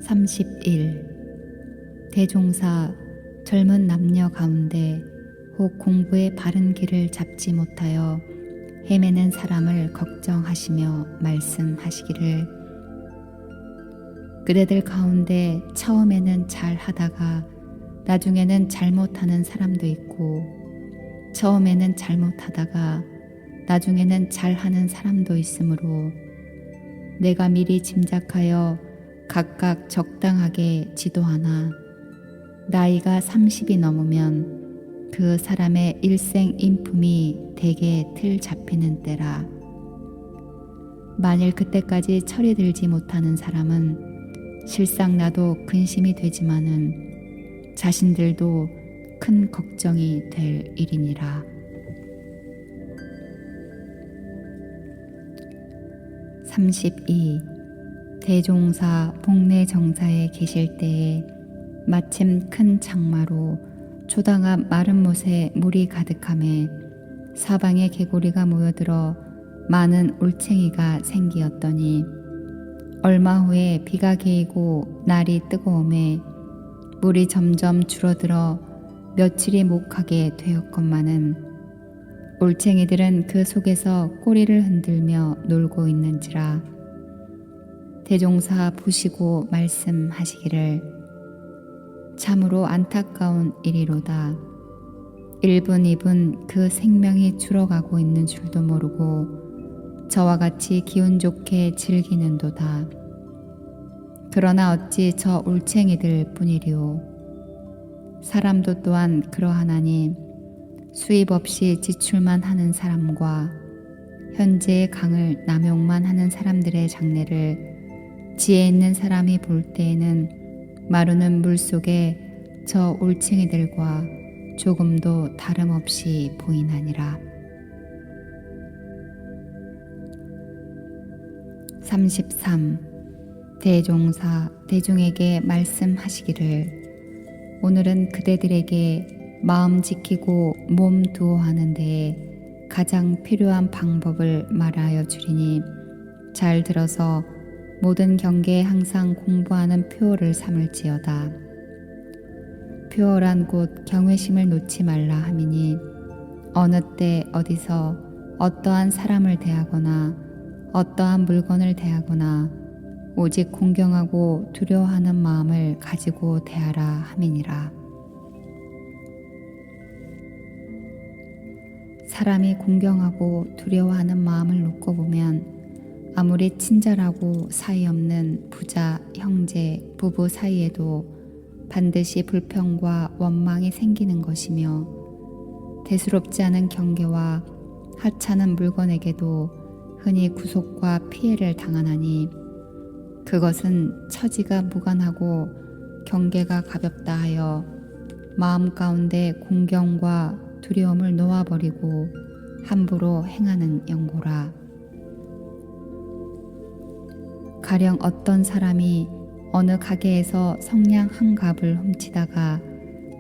31. 대종사 젊은 남녀 가운데 혹 공부의 바른 길을 잡지 못하여 헤매는 사람을 걱정하시며 말씀하시기를, 그대들 가운데 처음에는 잘 하다가 나중에는 잘못하는 사람도 있고, 처음에는 잘못하다가 나중에는 잘하는 사람도 있으므로 내가 미리 짐작하여 각각 적당하게 지도하나, 나이가 30이 넘으면 그 사람의 일생 인품이 대개 틀 잡히는 때라. 만일 그때까지 철이 들지 못하는 사람은 실상 나도 근심이 되지만은 자신들도 큰 걱정이 될 일이니라. 32. 대종사 복례 정사에 계실 때에 마침 큰 장마로 초당앞 마른 못에 물이 가득하매 사방에 개구리가 모여들어 많은 올챙이가 생기었더니, 얼마 후에 비가 개이고 날이 뜨거움에 물이 점점 줄어들어 며칠이 못 가게 되었건만은 올챙이들은 그 속에서 꼬리를 흔들며 놀고 있는지라. 대종사 보시고 말씀하시기를, 참으로 안타까운 일이로다. 1분 2분 그 생명이 줄어가고 있는 줄도 모르고 저와 같이 기운 좋게 즐기는도다. 그러나 어찌 저 올챙이들 뿐이리오. 사람도 또한 그러하나니 수입 없이 지출만 하는 사람과 현재의 강을 남용만 하는 사람들의 장래를 지혜 있는 사람이 볼 때에는 마르는 물 속에 저 올챙이들과 조금도 다름없이 보이나니라. 33. 대종사 대중에게 말씀하시기를, 오늘은 그대들에게 마음 지키고 몸 두어하는 데에 가장 필요한 방법을 말하여 주리니 잘 들어서 모든 경계에 항상 공부하는 표어를 삼을지어다. 표어란 곧 경외심을 놓지 말라 함이니, 어느 때 어디서 어떠한 사람을 대하거나 어떠한 물건을 대하거나 오직 공경하고 두려워하는 마음을 가지고 대하라 함이니라. 사람이 공경하고 두려워하는 마음을 놓고 보면 아무리 친절하고 사이 없는 부자, 형제, 부부 사이에도 반드시 불평과 원망이 생기는 것이며, 대수롭지 않은 경계와 하찮은 물건에게도 흔히 구속과 피해를 당하나니, 그것은 처지가 무관하고 경계가 가볍다 하여 마음 가운데 공경과 두려움을 놓아버리고 함부로 행하는 연고라. 가령 어떤 사람이 어느 가게에서 성냥 한 갑을 훔치다가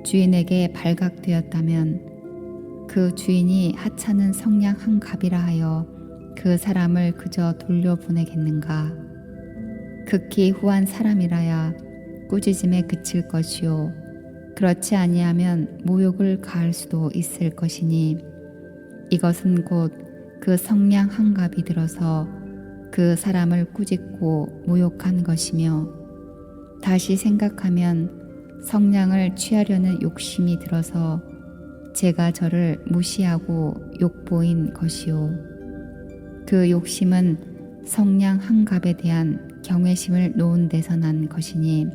주인에게 발각되었다면 그 주인이 하찮은 성냥 한 갑이라 하여 그 사람을 그저 돌려보내겠는가? 극히 후한 사람이라야 꾸짖음에 그칠 것이요, 그렇지 아니하면 모욕을 가할 수도 있을 것이니, 이것은 곧 그 성냥 한 갑이 들어서 그 사람을 꾸짖고 모욕한 것이며, 다시 생각하면 성냥을 취하려는 욕심이 들어서 제가 저를 무시하고 욕보인 것이요, 그 욕심은 성냥 한 갑에 대한 경외심을 놓은 데서 난 것이니,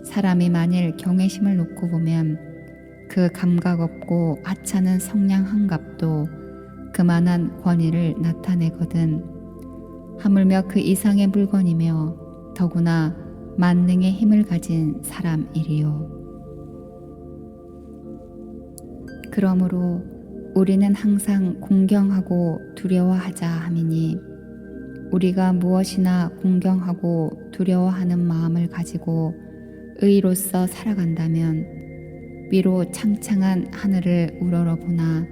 사람이 만일 경외심을 놓고 보면 그 감각 없고 하찮은 성냥 한 갑도 그만한 권위를 나타내거든, 하물며 그 이상의 물건이며 더구나 만능의 힘을 가진 사람이리요. 그러므로 우리는 항상 공경하고 두려워하자 함이니, 우리가 무엇이나 공경하고 두려워하는 마음을 가지고 의로서 살아간다면 위로 창창한 하늘을 우러러보나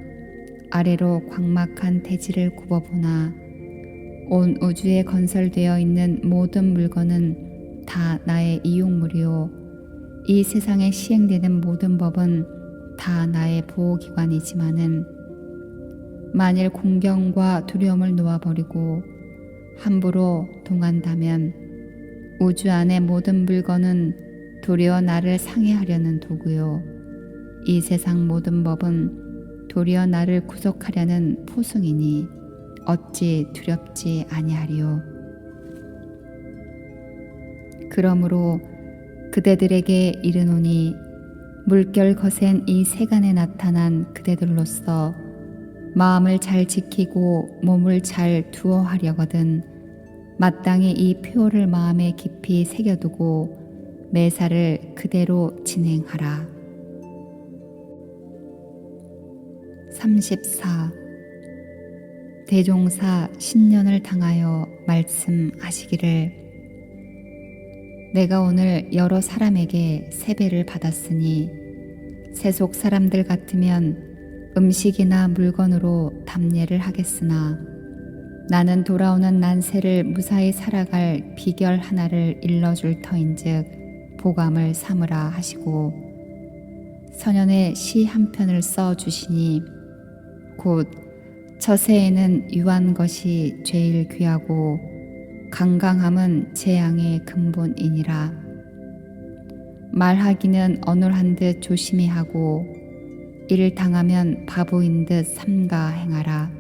아래로 광막한 대지를 굽어보나 온 우주에 건설되어 있는 모든 물건은 다 나의 이용물이요 이 세상에 시행되는 모든 법은 다 나의 보호기관이지만은 만일 공경과 두려움을 놓아버리고 함부로 동한다면 우주 안의 모든 물건은 도리어 나를 상해하려는 도구요 이 세상 모든 법은 도리어 나를 구속하려는 포승이니 어찌 두렵지 아니하리요. 그러므로 그대들에게 이르노니 물결 거센 이 세간에 나타난 그대들로서 마음을 잘 지키고 몸을 잘 두어 하려거든 마땅히 이 표를 마음에 깊이 새겨두고 매사를 그대로 진행하라. 34. 대종사 신년을 당하여 말씀하시기를 내가 오늘 여러 사람에게 세배를 받았으니 세속 사람들 같으면 음식이나 물건으로 답례를 하겠으나 나는 돌아오는 난세를 무사히 살아갈 비결 하나를 일러줄 터인즉 보감을 삼으라 하시고 선연에 시 한 편을 써주시니 곧 처세에는 유한 것이 제일 귀하고 강강함은 재앙의 근본이니라. 말하기는 어눌한 듯 조심히 하고 이를 당하면 바보인 듯 삼가 행하라.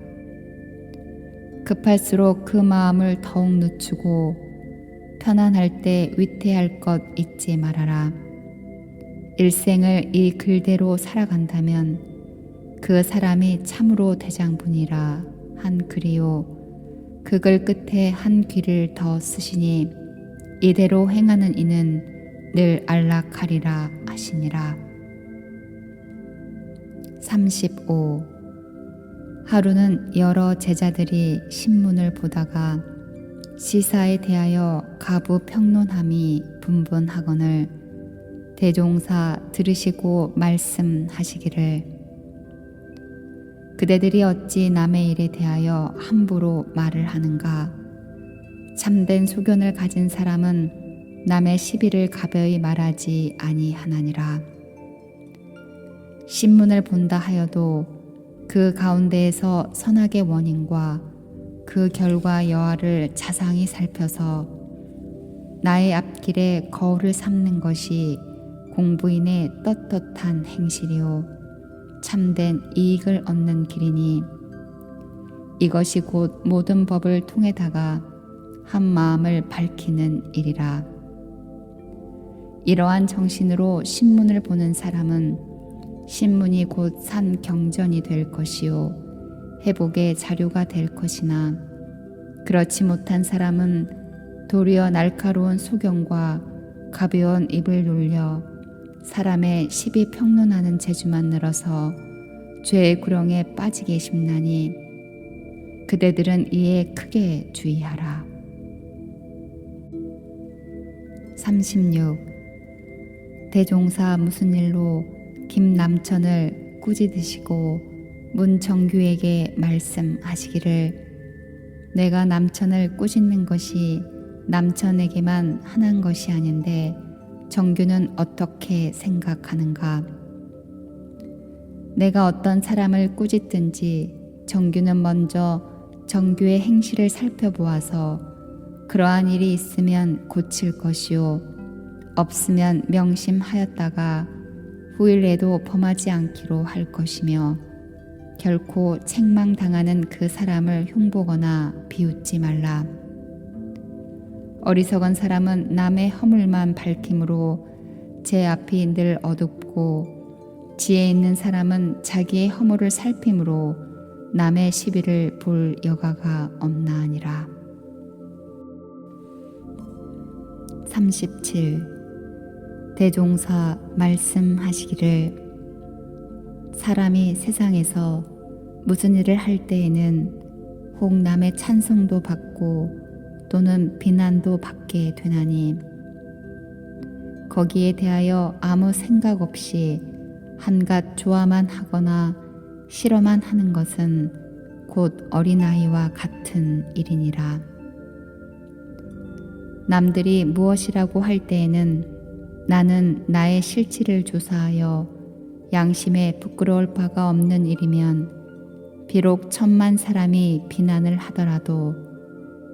급할수록 그 마음을 더욱 늦추고 편안할 때 위태할 것 잊지 말아라. 일생을 이 글대로 살아간다면 그 사람이 참으로 대장분이라 한 글이요 그 글 끝에 한 귀를 더 쓰시니 이대로 행하는 이는 늘 안락하리라 하시니라. 35. 하루는 여러 제자들이 신문을 보다가 시사에 대하여 가부 평론함이 분분하거늘 대종사 들으시고 말씀하시기를 그대들이 어찌 남의 일에 대하여 함부로 말을 하는가. 참된 소견을 가진 사람은 남의 시비를 가벼이 말하지 아니하나니라. 신문을 본다 하여도 그 가운데에서 선악의 원인과 그 결과 여하를 자상히 살펴서 나의 앞길에 거울을 삼는 것이 공부인의 떳떳한 행실이요 참된 이익을 얻는 길이니 이것이 곧 모든 법을 통해다가 한 마음을 밝히는 일이라. 이러한 정신으로 신문을 보는 사람은 신문이 곧 산 경전이 될 것이요 회복의 자료가 될 것이나 그렇지 못한 사람은 도리어 날카로운 소경과 가벼운 입을 놀려 사람의 시비 평론하는 재주만 늘어서 죄의 구렁에 빠지게 싶나니 그대들은 이에 크게 주의하라. 36. 대종사 무슨 일로 김남천을 꾸짖으시고 문정규에게 말씀하시기를 내가 남천을 꾸짖는 것이 남천에게만 하는 것이 아닌데 정규는 어떻게 생각하는가? 내가 어떤 사람을 꾸짖든지 정규는 먼저 정규의 행실을 살펴보아서 그러한 일이 있으면 고칠 것이요 없으면 명심하였다가 후일에도 범하지 않기로 할 것이며 결코 책망당하는 그 사람을 흉보거나 비웃지 말라. 어리석은 사람은 남의 허물만 밝힘으로 제 앞이 늘 어둡고 지혜 있는 사람은 자기의 허물을 살핌으로 남의 시비를 볼 여가가 없나니라. 37. 대종사 말씀하시기를 사람이 세상에서 무슨 일을 할 때에는 혹 남의 찬송도 받고 또는 비난도 받게 되나니 거기에 대하여 아무 생각 없이 한갓 좋아만 하거나 싫어만 하는 것은 곧 어린아이와 같은 일이니라. 남들이 무엇이라고 할 때에는 나는 나의 실체를 조사하여 양심에 부끄러울 바가 없는 일이면 비록 1,000만 사람이 비난을 하더라도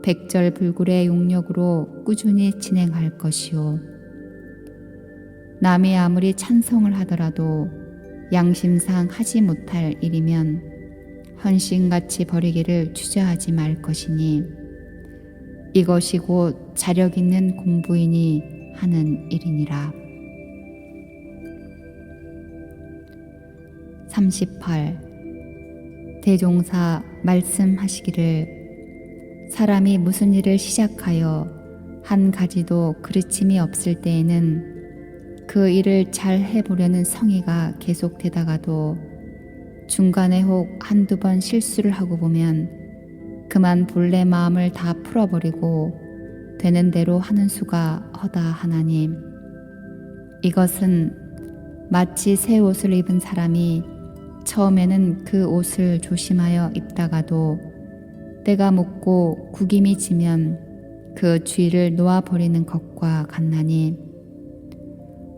백절불굴의 용력으로 꾸준히 진행할 것이요. 남이 아무리 찬성을 하더라도 양심상 하지 못할 일이면 헌신같이 버리기를 주저하지 말 것이니 이것이 곧 자력 있는 공부인이 하는 일이니라. 38. 대종사 말씀하시기를 사람이 무슨 일을 시작하여 한 가지도 그르침이 없을 때에는 그 일을 잘 해보려는 성의가 계속되다가도 중간에 혹 한두 번 실수를 하고 보면 그만 본래 마음을 다 풀어버리고 되는 대로 하는 수가 허다 하나님. 이것은 마치 새 옷을 입은 사람이 처음에는 그 옷을 조심하여 입다가도 때가 묻고 구김이 지면 그 쥐를 놓아버리는 것과 같나니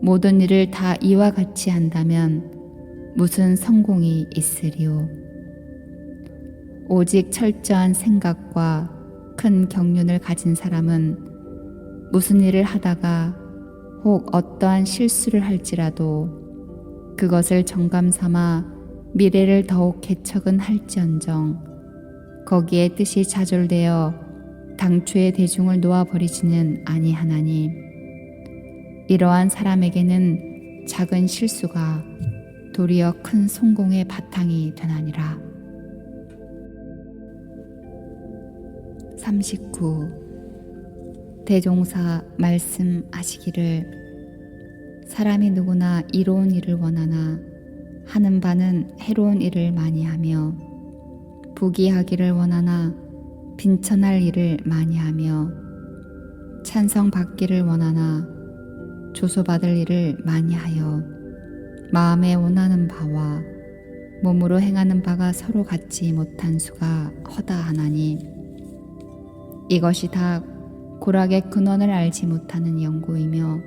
모든 일을 다 이와 같이 한다면 무슨 성공이 있으리요. 오직 철저한 생각과 큰 경륜을 가진 사람은 무슨 일을 하다가 혹 어떠한 실수를 할지라도 그것을 정감 삼아 미래를 더욱 개척은 할지언정 거기에 뜻이 좌절되어 당초의 대중을 놓아버리지는 아니하나니 이러한 사람에게는 작은 실수가 도리어 큰 성공의 바탕이 되나니라. 39. 대종사 말씀하시기를 사람이 누구나 이로운 일을 원하나 하는 바는 해로운 일을 많이 하며 부귀하기를 원하나 빈천할 일을 많이 하며 찬성받기를 원하나 조소받을 일을 많이 하여 마음에 원하는 바와 몸으로 행하는 바가 서로 같지 못한 수가 허다하나니 이것이 다 고락의 근원을 알지 못하는 연고이며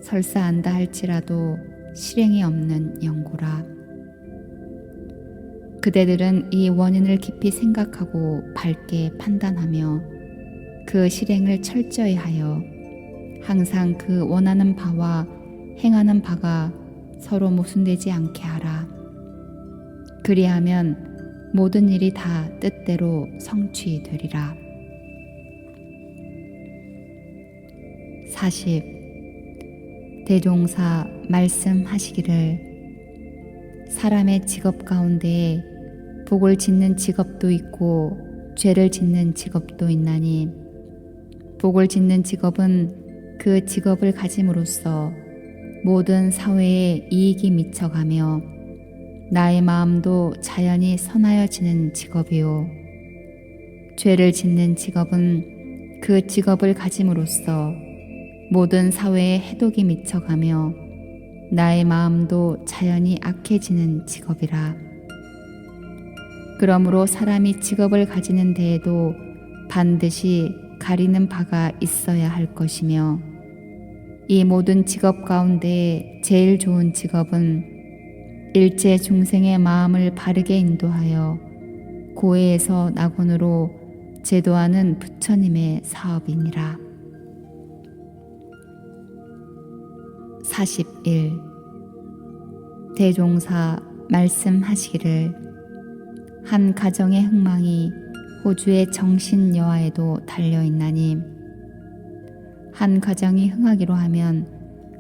설사 안다 할지라도 실행이 없는 연고라. 그대들은 이 원인을 깊이 생각하고 밝게 판단하며 그 실행을 철저히 하여 항상 그 원하는 바와 행하는 바가 서로 모순되지 않게 하라. 그리하면 모든 일이 다 뜻대로 성취되리라. 40. 대종사 말씀하시기를 사람의 직업 가운데에 복을 짓는 직업도 있고 죄를 짓는 직업도 있나니 복을 짓는 직업은 그 직업을 가짐으로써 모든 사회에 이익이 미쳐가며 나의 마음도 자연히 선하여지는 직업이요 죄를 짓는 직업은 그 직업을 가짐으로써 모든 사회에 해독이 미쳐가며 나의 마음도 자연히 악해지는 직업이라. 그러므로 사람이 직업을 가지는 데에도 반드시 가리는 바가 있어야 할 것이며 이 모든 직업 가운데 제일 좋은 직업은 일체 중생의 마음을 바르게 인도하여 고해에서 낙원으로 제도하는 부처님의 사업이니라. 41. 대종사 말씀하시기를 한 가정의 흥망이 호주의 정신 여하에도 달려있나니 한 가정이 흥하기로 하면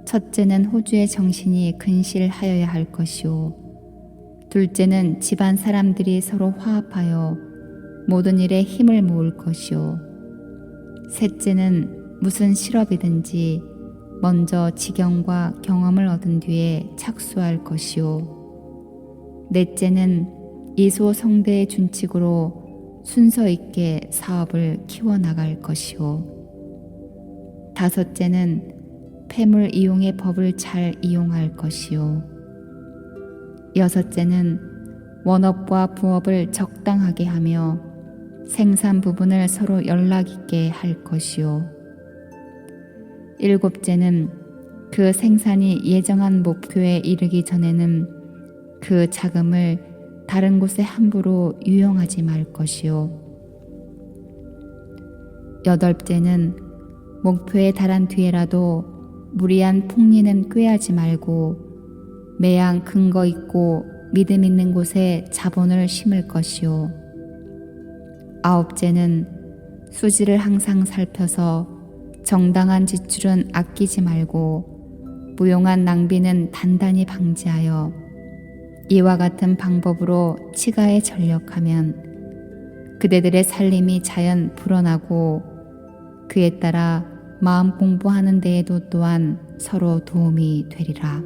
첫째는 호주의 정신이 근실하여야 할 것이요 둘째는 집안 사람들이 서로 화합하여 모든 일에 힘을 모을 것이요 셋째는 무슨 실업이든지 먼저 지경과 경험을 얻은 뒤에 착수할 것이요 넷째는 이소성대의 준칙으로 순서 있게 사업을 키워나갈 것이요 다섯째는 폐물 이용의 법을 잘 이용할 것이요 여섯째는 원업과 부업을 적당하게 하며 생산 부분을 서로 연락 있게 할 것이요 일곱째는 그 생산이 예정한 목표에 이르기 전에는 그 자금을 다른 곳에 함부로 유용하지 말 것이요. 여덟째는 목표에 달한 뒤에라도 무리한 폭리는 꾀하지 말고 매양 근거 있고 믿음 있는 곳에 자본을 심을 것이요. 아홉째는 수지를 항상 살펴서 정당한 지출은 아끼지 말고 무용한 낭비는 단단히 방지하여 이와 같은 방법으로 치가에 전력하면 그대들의 살림이 자연 불어나고 그에 따라 마음 공부하는 데에도 또한 서로 도움이 되리라.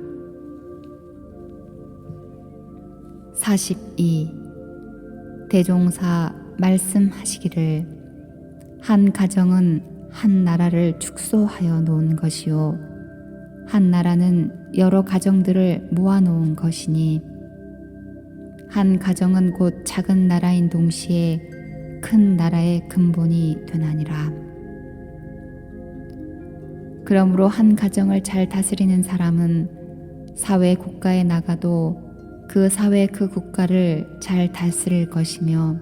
42. 대종사 말씀하시기를 한 가정은 한 나라를 축소하여 놓은 것이요 한 나라는 여러 가정들을 모아 놓은 것이니 한 가정은 곧 작은 나라인 동시에 큰 나라의 근본이 되나니라. 그러므로 한 가정을 잘 다스리는 사람은 사회 국가에 나가도 그 사회 그 국가를 잘 다스릴 것이며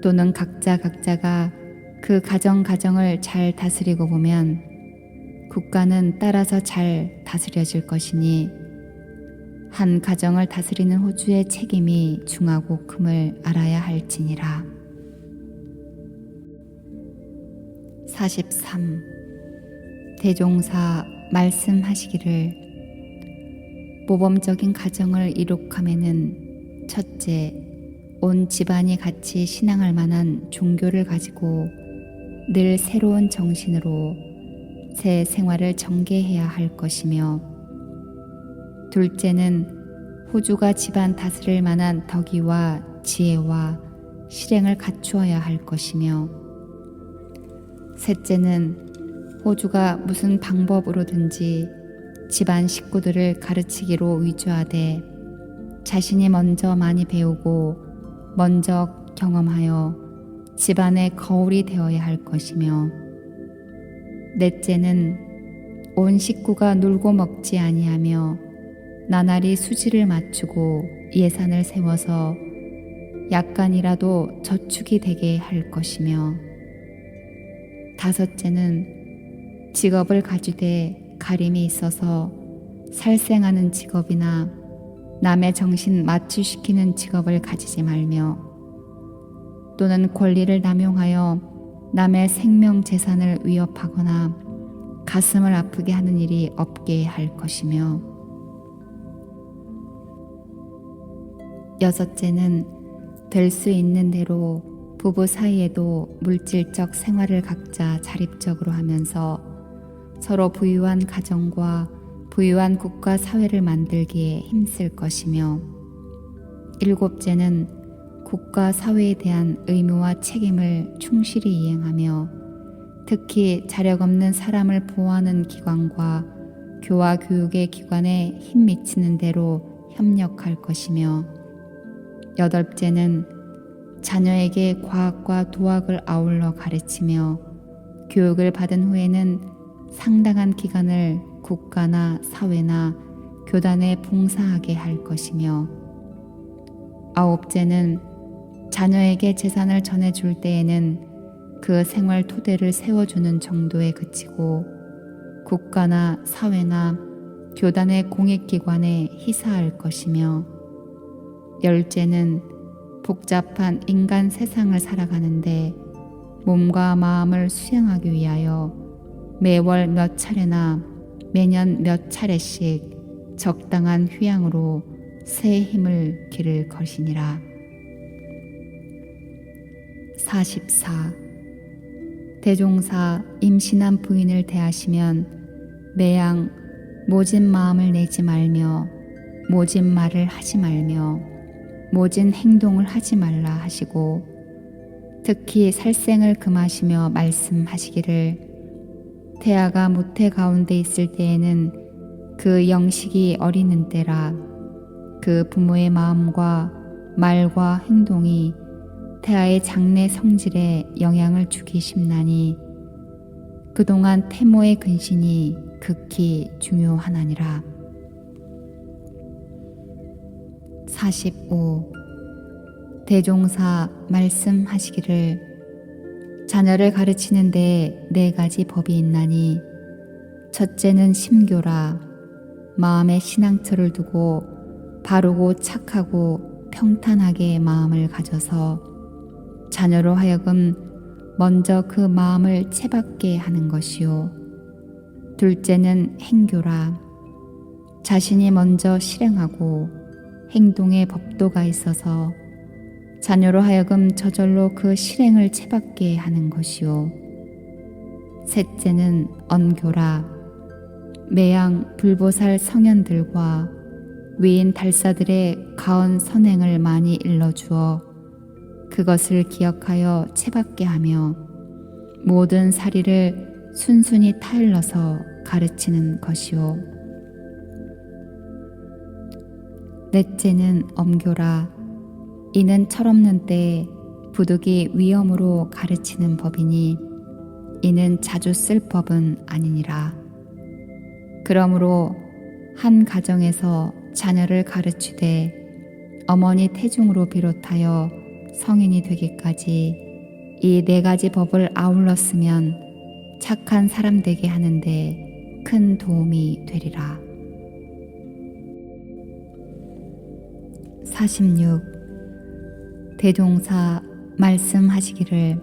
또는 각자가 그 가정을 잘 다스리고 보면 국가는 따라서 잘 다스려질 것이니 한 가정을 다스리는 호주의 책임이 중하고 큼을 알아야 할지니라. 43. 대종사 말씀하시기를 모범적인 가정을 이룩하면은 첫째, 온 집안이 같이 신앙할 만한 종교를 가지고 늘 새로운 정신으로 새 생활을 전개해야 할 것이며 둘째는 호주가 집안 다스릴 만한 덕의와 지혜와 실행을 갖추어야 할 것이며 셋째는 호주가 무슨 방법으로든지 집안 식구들을 가르치기로 위주하되 자신이 먼저 많이 배우고 먼저 경험하여 집안의 거울이 되어야 할 것이며 넷째는 온 식구가 놀고 먹지 아니하며 나날이 수지를 맞추고 예산을 세워서 약간이라도 저축이 되게 할 것이며 다섯째는 직업을 가지되 가림이 있어서 살생하는 직업이나 남의 정신 마취시키는 직업을 가지지 말며 또는 권리를 남용하여 남의 생명 재산을 위협하거나 가슴을 아프게 하는 일이 없게 할 것이며 여섯째는 될 수 있는 대로 부부 사이에도 물질적 생활을 각자 자립적으로 하면서 서로 부유한 가정과 부유한 국가 사회를 만들기에 힘쓸 것이며 일곱째는 국가 사회에 대한 의무와 책임을 충실히 이행하며 특히 자력 없는 사람을 보호하는 기관과 교화 교육의 기관에 힘 미치는 대로 협력할 것이며 여덟째는 자녀에게 과학과 도학을 아울러 가르치며 교육을 받은 후에는 상당한 기간을 국가나 사회나 교단에 봉사하게 할 것이며 아홉째는 자녀에게 재산을 전해줄 때에는 그 생활 토대를 세워주는 정도에 그치고 국가나 사회나 교단의 공익기관에 희사할 것이며 열째는 복잡한 인간 세상을 살아가는데 몸과 마음을 수양하기 위하여 매월 몇 차례나 매년 몇 차례씩 적당한 휴양으로 새 힘을 기를 것이니라. 44. 대종사 임신한 부인을 대하시면 매양 모진 마음을 내지 말며 모진 말을 하지 말며 모진 행동을 하지 말라 하시고 특히 살생을 금하시며 말씀하시기를 태아가 모태 가운데 있을 때에는 그 영식이 어리는 때라 그 부모의 마음과 말과 행동이 태아의 장래 성질에 영향을 주기 심나니 그동안 태모의 근신이 극히 중요하나니라. 45. 대종사 말씀하시기를 자녀를 가르치는 데에 4가지 법이 있나니 첫째는 심교라. 마음에 신앙처를 두고 바르고 착하고 평탄하게 마음을 가져서 자녀로 하여금 먼저 그 마음을 채받게 하는 것이요. 둘째는 행교라. 자신이 먼저 실행하고 행동에 법도가 있어서 자녀로 하여금 저절로 그 실행을 채받게 하는 것이요. 셋째는 언교라. 매양 불보살 성현들과 위인 달사들의 가언 선행을 많이 일러주어 그것을 기억하여 채받게 하며 모든 사리를 순순히 타일러서 가르치는 것이요. 넷째는 엄교라. 이는 철없는 때에 부득이 위험으로 가르치는 법이니 이는 자주 쓸 법은 아니니라. 그러므로 한 가정에서 자녀를 가르치되 어머니 태중으로 비롯하여 성인이 되기까지 이 4가지 법을 아울렀으면 착한 사람 되게 하는데 큰 도움이 되리라. 46. 대종사 말씀하시기를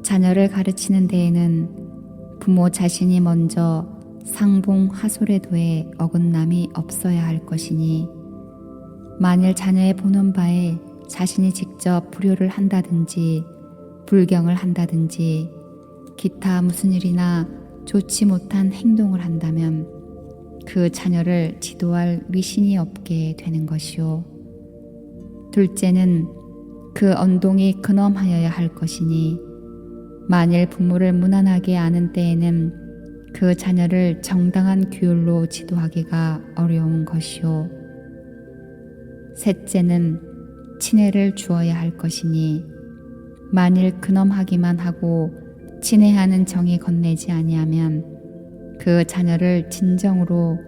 자녀를 가르치는 데에는 부모 자신이 먼저 상봉하솔에도에 어긋남이 없어야 할 것이니 만일 자녀의 보는 바에 자신이 직접 불효를 한다든지 불경을 한다든지 기타 무슨 일이나 좋지 못한 행동을 한다면 그 자녀를 지도할 위신이 없게 되는 것이요. 둘째는 그 언동이 근엄하여야 할 것이니 만일 부모를 무난하게 아는 때에는 그 자녀를 정당한 규율로 지도하기가 어려운 것이요. 셋째는 친애를 주어야 할 것이니 만일 근엄하기만 하고 친애하는 정이 건네지 아니하면 그 자녀를 진정으로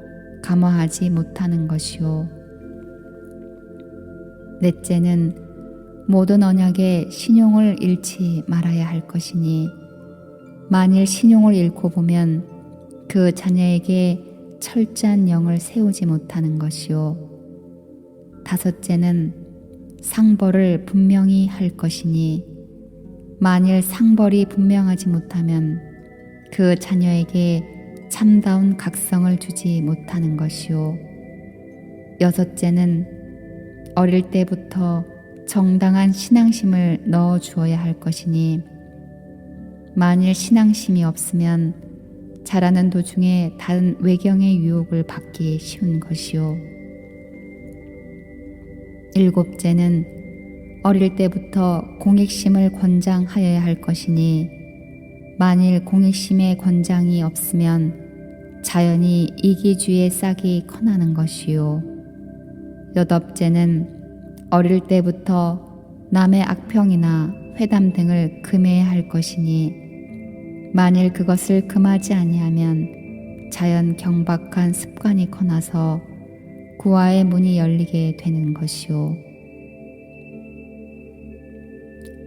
감화하지 못하는 것이요. 넷째는 모든 언약에 신용을 잃지 말아야 할 것이니 만일 신용을 잃고 보면 그 자녀에게 철저한 영을 세우지 못하는 것이요. 다섯째는 상벌을 분명히 할 것이니 만일 상벌이 분명하지 못하면 그 자녀에게 참다운 각성을 주지 못하는 것이요. 여섯째는 어릴 때부터 정당한 신앙심을 넣어 주어야 할 것이니 만일 신앙심이 없으면 자라는 도중에 다른 외경의 유혹을 받기 쉬운 것이요. 일곱째는 어릴 때부터 공익심을 권장하여야 할 것이니 만일 공익심의 권장이 없으면 자연히 이기주의의 싹이 커나는 것이요. 여덟째는 어릴 때부터 남의 악평이나 회담 등을 금해야 할 것이니 만일 그것을 금하지 아니하면 자연 경박한 습관이 커나서 구화의 문이 열리게 되는 것이요.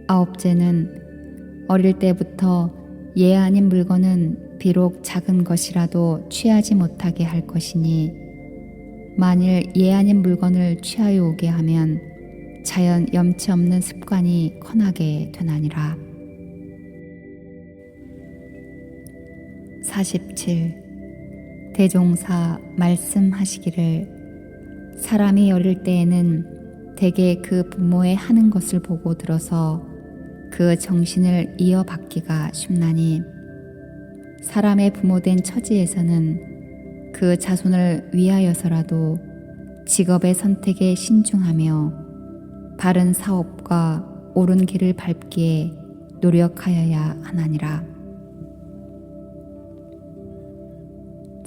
아홉째는 어릴 때부터 예 아닌 물건은 비록 작은 것이라도 취하지 못하게 할 것이니 만일 예 아닌 물건을 취하여 오게 하면 자연 염치 없는 습관이 커나게 되나니라. 47. 대종사 말씀하시기를 사람이 어릴 때에는 대개 그 부모의 하는 것을 보고 들어서 그 정신을 이어받기가 쉽나니 사람의 부모된 처지에서는 그 자손을 위하여서라도 직업의 선택에 신중하며 바른 사업과 옳은 길을 밟기에 노력하여야 하나니라.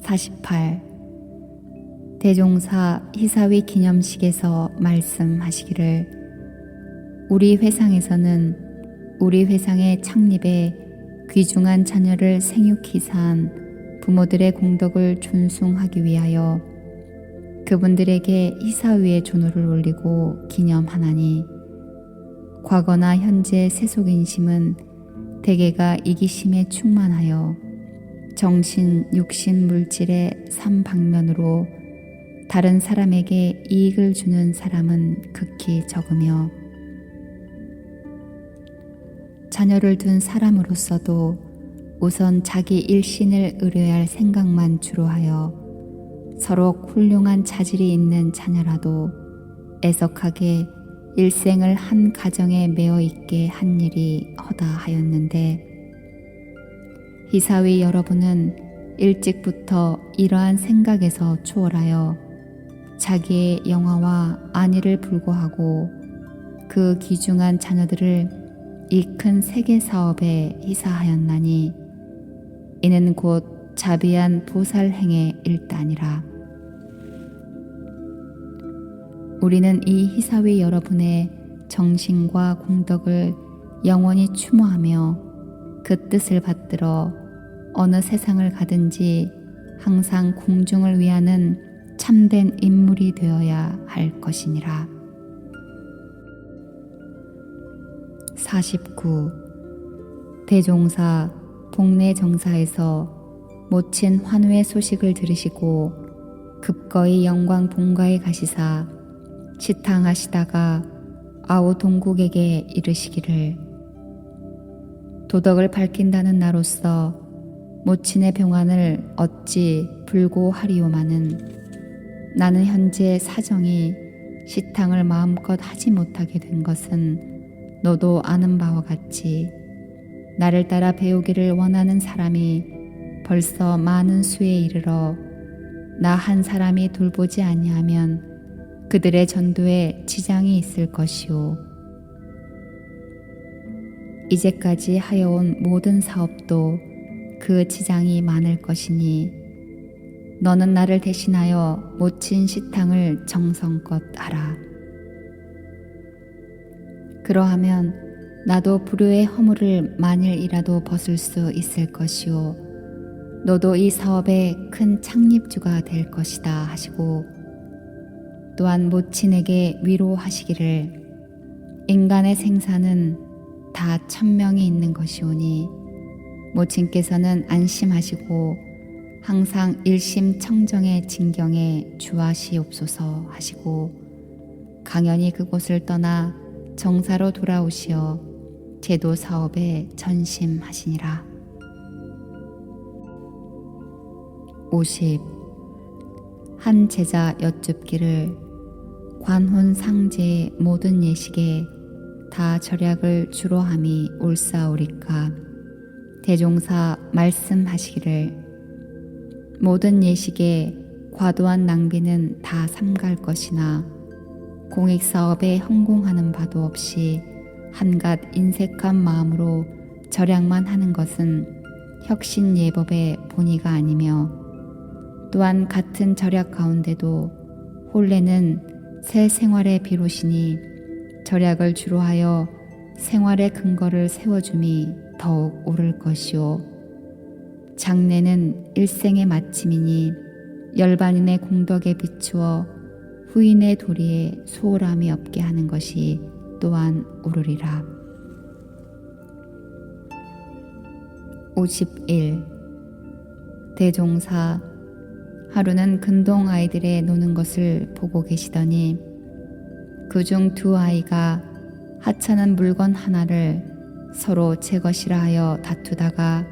48. 대종사 희사위 기념식에서 말씀하시기를 우리 회상에서는 우리 회상의 창립에 귀중한 자녀를 생육히 산 부모들의 공덕을 존숭하기 위하여 그분들에게 희사위의 존호를 올리고 기념하나니, 과거나 현재 세속인심은 대개가 이기심에 충만하여 정신, 육신, 물질의 삼방면으로 다른 사람에게 이익을 주는 사람은 극히 적으며, 자녀를 둔 사람으로서도 우선 자기 일신을 의뢰할 생각만 주로 하여 서로 훌륭한 자질이 있는 자녀라도 애석하게 일생을 한 가정에 매어 있게 한 일이 허다 하였는데, 희사위 여러분은 일찍부터 이러한 생각에서 초월하여 자기의 영화와 안위를 불고하고 그 귀중한 자녀들을 이 큰 세계 사업에 희사하였나니, 이는 곧 자비한 보살행의 일단이라. 우리는 이 희사위 여러분의 정신과 공덕을 영원히 추모하며 그 뜻을 받들어 어느 세상을 가든지 항상 공중을 위하는 참된 인물이 되어야 할 것이니라. 49. 대종사 복례정사에서 모친 환우의 소식을 들으시고 급거이 영광 본가에 가시사 시탕하시다가 아우 동국에게 이르시기를, 도덕을 밝힌다는 나로서 모친의 병환을 어찌 불고하리오마는 나는 현재 사정이 시탕을 마음껏 하지 못하게 된 것은 너도 아는 바와 같이 나를 따라 배우기를 원하는 사람이 벌써 많은 수에 이르러 나 한 사람이 돌보지 아니하면 그들의 전도에 지장이 있을 것이오. 이제까지 하여온 모든 사업도 그 지장이 많을 것이니 너는 나를 대신하여 모친 시탕을 정성껏 하라. 그러하면 나도 불효의 허물을 만일이라도 벗을 수 있을 것이오. 너도 이 사업의 큰 창립주가 될 것이다 하시고, 또한 모친에게 위로하시기를, 인간의 생사는 다 천명이 있는 것이오니 모친께서는 안심하시고 항상 일심청정의 진경에 주하시옵소서 하시고, 강연히 그곳을 떠나 정사로 돌아오시어 제도 사업에 전심하시니라. 50. 한 제자 여쭙기를, 관혼 상제의 모든 예식에 다 절약을 주로 함이 옳사오리까? 대종사 말씀하시기를, 모든 예식에 과도한 낭비는 다 삼갈 것이나 공익사업에 헌공하는 바도 없이 한갓 인색한 마음으로 절약만 하는 것은 혁신예법의 본의가 아니며, 또한 같은 절약 가운데도 혼례는 새 생활의 비롯이니 절약을 주로 하여 생활의 근거를 세워줌이 더욱 옳을 것이요, 장례는 일생의 마침이니 열반인의 공덕에 비추어 후인의 도리에 소홀함이 없게 하는 것이 또한 옳으리라. 51. 대종사 하루는 근동 아이들의 노는 것을 보고 계시더니 그중 두 아이가 하찮은 물건 하나를 서로 제 것이라 하여 다투다가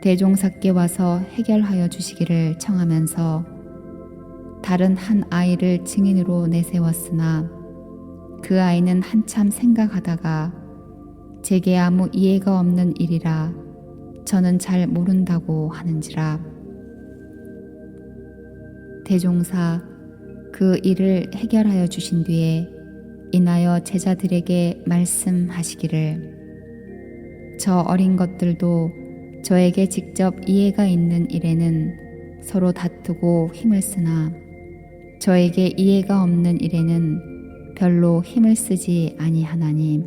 대종사께 와서 해결하여 주시기를 청하면서 다른 한 아이를 증인으로 내세웠으나 그 아이는 한참 생각하다가 제게 아무 이해가 없는 일이라 저는 잘 모른다고 하는지라. 대종사 그 일을 해결하여 주신 뒤에 인하여 제자들에게 말씀하시기를, 저 어린 것들도 저에게 직접 이해가 있는 일에는 서로 다투고 힘을 쓰나 저에게 이해가 없는 일에는 별로 힘을 쓰지 아니하나니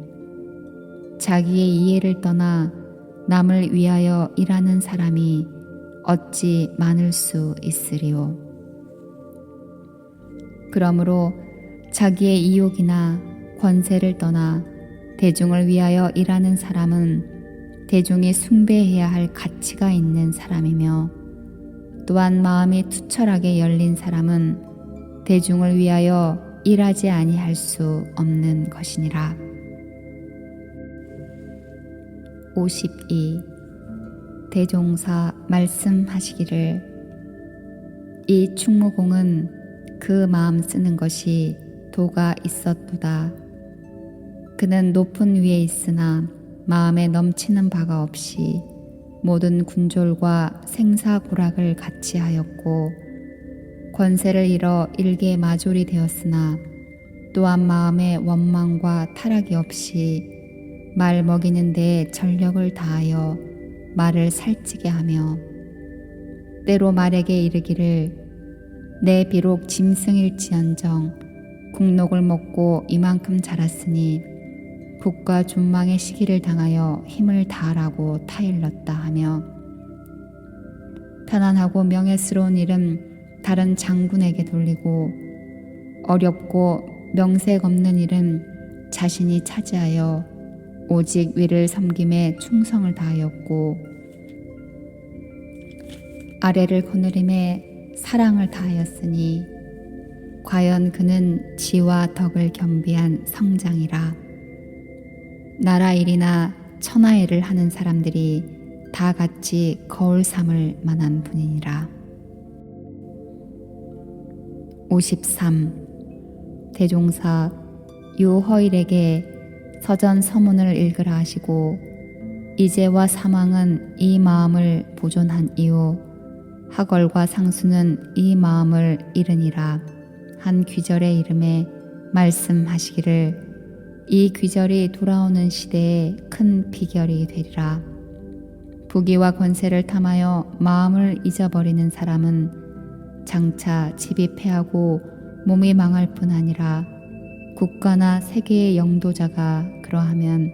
자기의 이해를 떠나 남을 위하여 일하는 사람이 어찌 많을 수 있으리요. 그러므로 자기의 이욕이나 권세를 떠나 대중을 위하여 일하는 사람은 대중이 숭배해야 할 가치가 있는 사람이며, 또한 마음이 투철하게 열린 사람은 대중을 위하여 일하지 아니할 수 없는 것이니라. 52. 대종사 말씀하시기를, 이 충무공은 그 마음 쓰는 것이 도가 있었도다. 그는 높은 위에 있으나 마음에 넘치는 바가 없이 모든 군졸과 생사고락을 같이 하였고, 권세를 잃어 일개 마졸이 되었으나 또한 마음에 원망과 타락이 없이 말 먹이는 데에 전력을 다하여 말을 살찌게 하며, 때로 말에게 이르기를, 내 비록 짐승일지언정 국록을 먹고 이만큼 자랐으니 국가 존망의 시기를 당하여 힘을 다하라고 타일렀다 하며, 편안하고 명예스러운 일은 다른 장군에게 돌리고 어렵고 명색 없는 일은 자신이 차지하여 오직 위를 섬김에 충성을 다하였고, 아래를 거느림에 사랑을 다하였으니 과연 그는 지와 덕을 겸비한 성장이라. 나라 일이나 천하 일을 하는 사람들이 다 같이 거울 삼을 만한 분이니라. 53. 대종사 유허일에게 서전 서문을 읽으라 하시고, 이제와 사망은 이 마음을 보존한 이후 하걸과 상수는 이 마음을 잃으니라 한 귀절의 이름에 말씀하시기를, 이 귀절이 돌아오는 시대에 큰 비결이 되리라. 부귀와 권세를 탐하여 마음을 잊어버리는 사람은 장차 집이 패하고 몸이 망할 뿐 아니라 국가나 세계의 영도자가 그러하면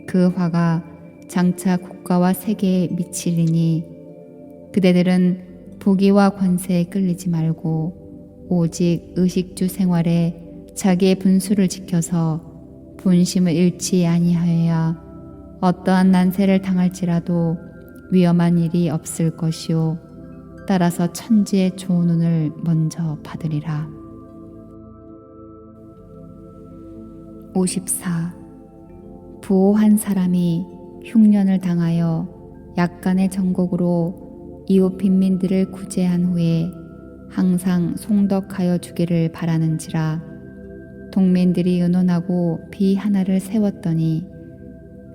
그 화가 장차 국가와 세계에 미치리니, 그대들은 부귀와 권세에 끌리지 말고 오직 의식주 생활에 자기의 분수를 지켜서 본심을 잃지 아니하여야 어떠한 난세를 당할지라도 위험한 일이 없을 것이요, 따라서 천지의 좋은 운을 먼저 받으리라. 54. 부호한 사람이 흉년을 당하여 약간의 정곡으로 이웃 빈민들을 구제한 후에 항상 송덕하여 주기를 바라는지라. 동민들이 의논하고 비 하나를 세웠더니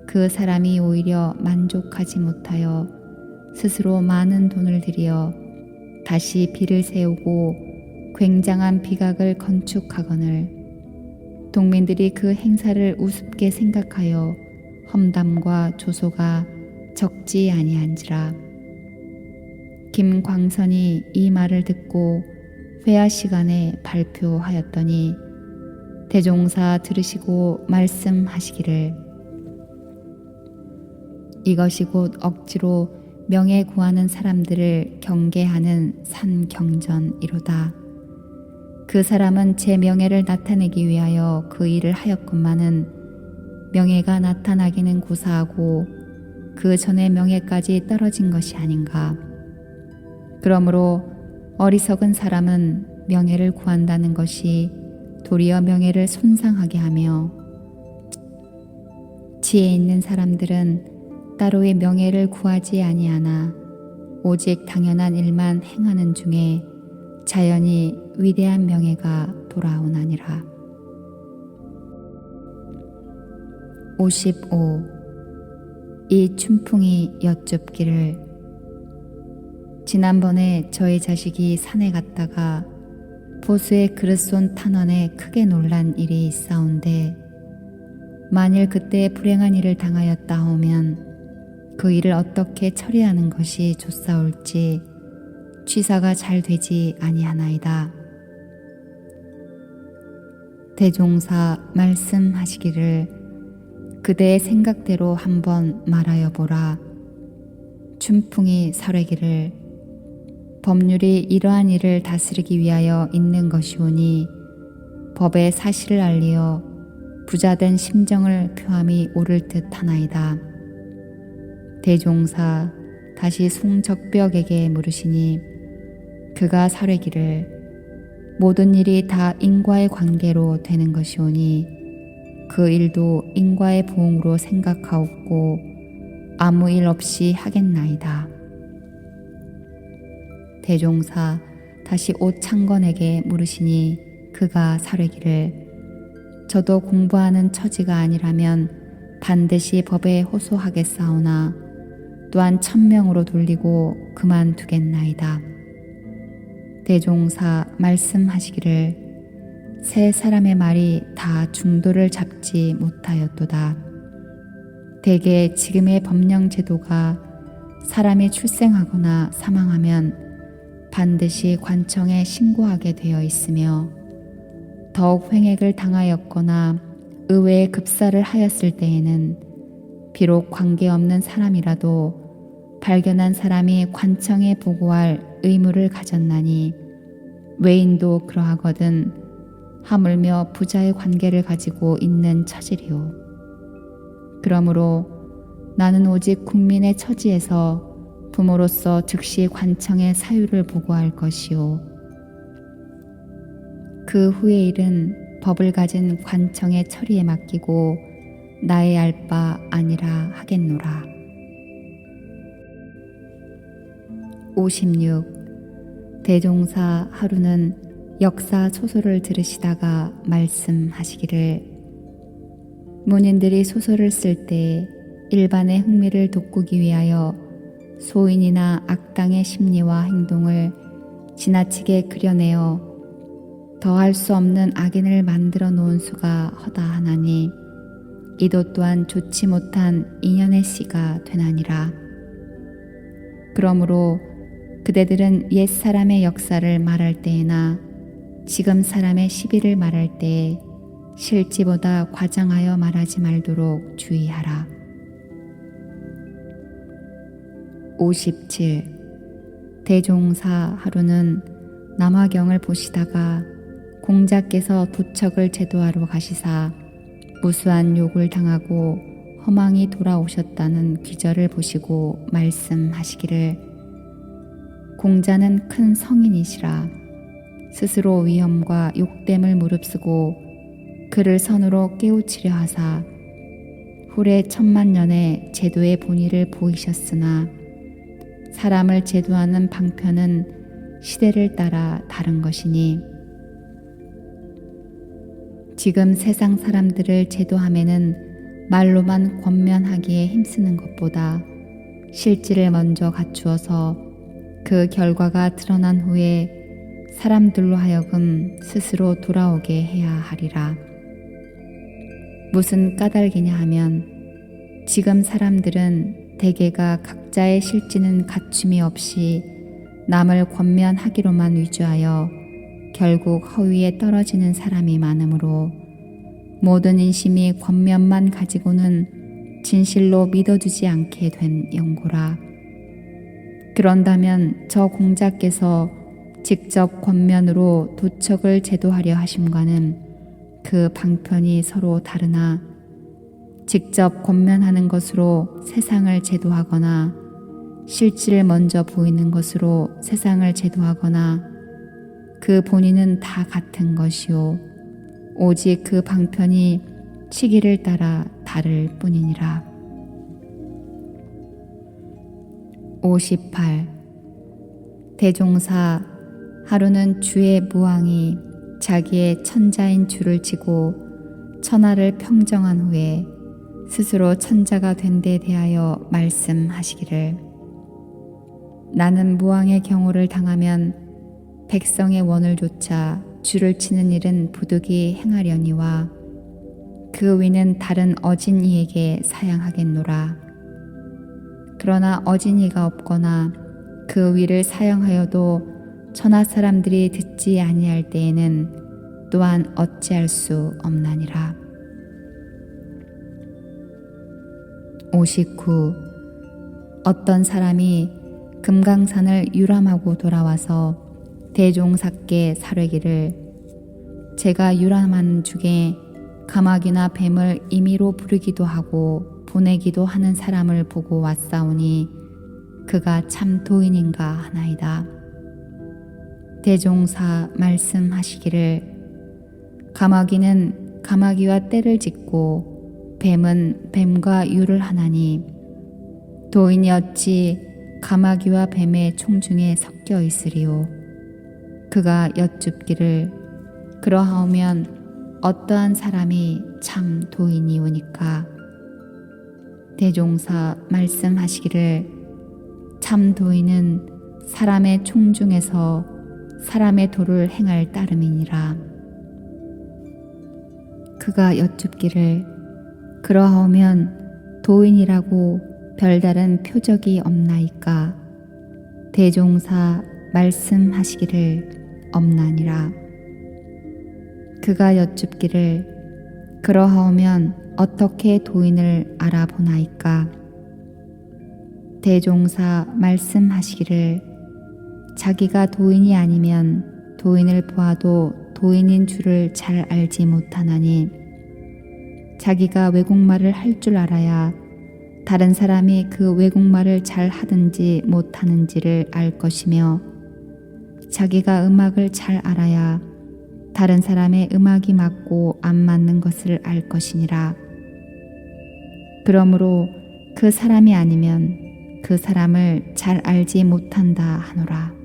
그 사람이 오히려 만족하지 못하여 스스로 많은 돈을 들여 다시 비를 세우고 굉장한 비각을 건축하거늘 동민들이 그 행사를 우습게 생각하여 험담과 조소가 적지 아니한지라. 김광선이 이 말을 듣고 회하 시간에 발표하였더니 대종사 들으시고 말씀하시기를, 이것이 곧 억지로 명예 구하는 사람들을 경계하는 산경전이로다. 그 사람은 제 명예를 나타내기 위하여 그 일을 하였건만은 명예가 나타나기는 고사하고 그 전에 명예까지 떨어진 것이 아닌가. 그러므로 어리석은 사람은 명예를 구한다는 것이 도리어 명예를 손상하게 하며, 지혜 있는 사람들은 따로의 명예를 구하지 아니하나 오직 당연한 일만 행하는 중에 자연히 위대한 명예가 돌아오나니라. 55. 이 춘풍이 여쭙기를, 지난번에 저희 자식이 산에 갔다가 보수의 그릇 쏜 탄원에 크게 놀란 일이 있사온데, 만일 그때 불행한 일을 당하였다 하오면 그 일을 어떻게 처리하는 것이 좋사올지 취사가 잘 되지 아니하나이다. 대종사 말씀하시기를, 그대의 생각대로 한번 말하여 보라. 춘풍이 설하기를 법률이 이러한 일을 다스리기 위하여 있는 것이오니 법의 사실을 알리어 부자된 심정을 표함이 옳을 듯 하나이다. 대종사 다시 송적벽에게 물으시니 그가 설하기를 모든 일이 다 인과의 관계로 되는 것이오니 그 일도 인과의 보응으로 생각하옵고 아무 일 없이 하겠나이다. 대종사 다시 오창건에게 물으시니 그가 설하기를 저도 공부하는 처지가 아니라면 반드시 법에 호소하겠사오나 또한 천명으로 돌리고 그만두겠나이다. 대종사 말씀하시기를 세 사람의 말이 다 중도를 잡지 못하였도다. 대개 지금의 법령 제도가 사람이 출생하거나 사망하면 반드시 관청에 신고하게 되어 있으며 더욱 횡액을 당하였거나 의외의 급사를 하였을 때에는 비록 관계없는 사람이라도 발견한 사람이 관청에 보고할 의무를 가졌나니 외인도 그러하거든 하물며 부자의 관계를 가지고 있는 처지리요. 그러므로 나는 오직 국민의 처지에서 부모로서 즉시 관청의 사유를 보고할 것이요. 그 후의 일은 법을 가진 관청의 처리에 맡기고 나의 알 바 아니라 하겠노라. 56. 대종사 하루는 역사 소설을 들으시다가 말씀하시기를 문인들이 소설을 쓸 때 일반의 흥미를 돋구기 위하여 소인이나 악당의 심리와 행동을 지나치게 그려내어 더할 수 없는 악인을 만들어 놓은 수가 허다하나니 이도 또한 좋지 못한 인연의 씨가 되나니라. 그러므로 그대들은 옛 사람의 역사를 말할 때에나 지금 사람의 시비를 말할 때에 실지보다 과장하여 말하지 말도록 주의하라. 57. 대종사 하루는 남화경을 보시다가 공자께서 도척을 제도하러 가시사 무수한 욕을 당하고 허망이 돌아오셨다는 귀절을 보시고 말씀하시기를 공자는 큰 성인이시라 스스로 위험과 욕됨을 무릅쓰고 그를 선으로 깨우치려 하사 후래 천만년의 제도의 본의를 보이셨으나 사람을 제도하는 방편은 시대를 따라 다른 것이니 지금 세상 사람들을 제도함에는 말로만 권면하기에 힘쓰는 것보다 실질을 먼저 갖추어서 그 결과가 드러난 후에 사람들로 하여금 스스로 돌아오게 해야 하리라. 무슨 까닭이냐 하면 지금 사람들은 대개가 각자의 실지는 갖춤이 없이 남을 권면하기로만 위주하여 결국 허위에 떨어지는 사람이 많으므로 모든 인심이 권면만 가지고는 진실로 믿어주지 않게 된 연고라. 그런다면 저 공자께서 직접 권면으로 도척을 제도하려 하심과는 그 방편이 서로 다르나 직접 권면하는 것으로 세상을 제도하거나 실질을 먼저 보이는 것으로 세상을 제도하거나 그 본의는 다 같은 것이요 오직 그 방편이 시기를 따라 다를 뿐이니라. 58. 대종사 하루는 주의 무왕이 자기의 천자인 주를 지고 천하를 평정한 후에 스스로 천자가 된 데 대하여 말씀하시기를 나는 무왕의 경호를 당하면 백성의 원을 조차 주를 치는 일은 부득이 행하려니와 그 위는 다른 어진이에게 사양하겠노라. 그러나 어진이가 없거나 그 위를 사양하여도 천하 사람들이 듣지 아니할 때에는 또한 어찌할 수 없나니라. 59. 어떤 사람이 금강산을 유람하고 돌아와서 대종사께 사뢰기를 제가 유람한 중에 가마귀나 뱀을 임의로 부르기도 하고 보내기도 하는 사람을 보고 왔사오니 그가 참 도인인가 하나이다. 대종사 말씀하시기를 가마귀는 가마귀와 떼를 짓고 뱀은 뱀과 유를 하나니 도인이 어찌 가마귀와 뱀의 총중에 섞여 있으리요. 그가 여쭙기를 그러하오면 어떠한 사람이 참 도인이오니까. 대종사 말씀하시기를 참 도인은 사람의 총중에서 사람의 도를 행할 따름이니라. 그가 여쭙기를 그러하오면 도인이라고 별다른 표적이 없나이까. 대종사 말씀하시기를 없나니라. 그가 여쭙기를 그러하오면 어떻게 도인을 알아보나이까. 대종사 말씀하시기를 자기가 도인이 아니면 도인을 보아도 도인인 줄을 잘 알지 못하나니 자기가 외국말을 할 줄 알아야 다른 사람이 그 외국말을 잘 하든지 못하는지를 알 것이며 자기가 음악을 잘 알아야 다른 사람의 음악이 맞고 안 맞는 것을 알 것이니라. 그러므로 그 사람이 아니면 그 사람을 잘 알지 못한다 하노라.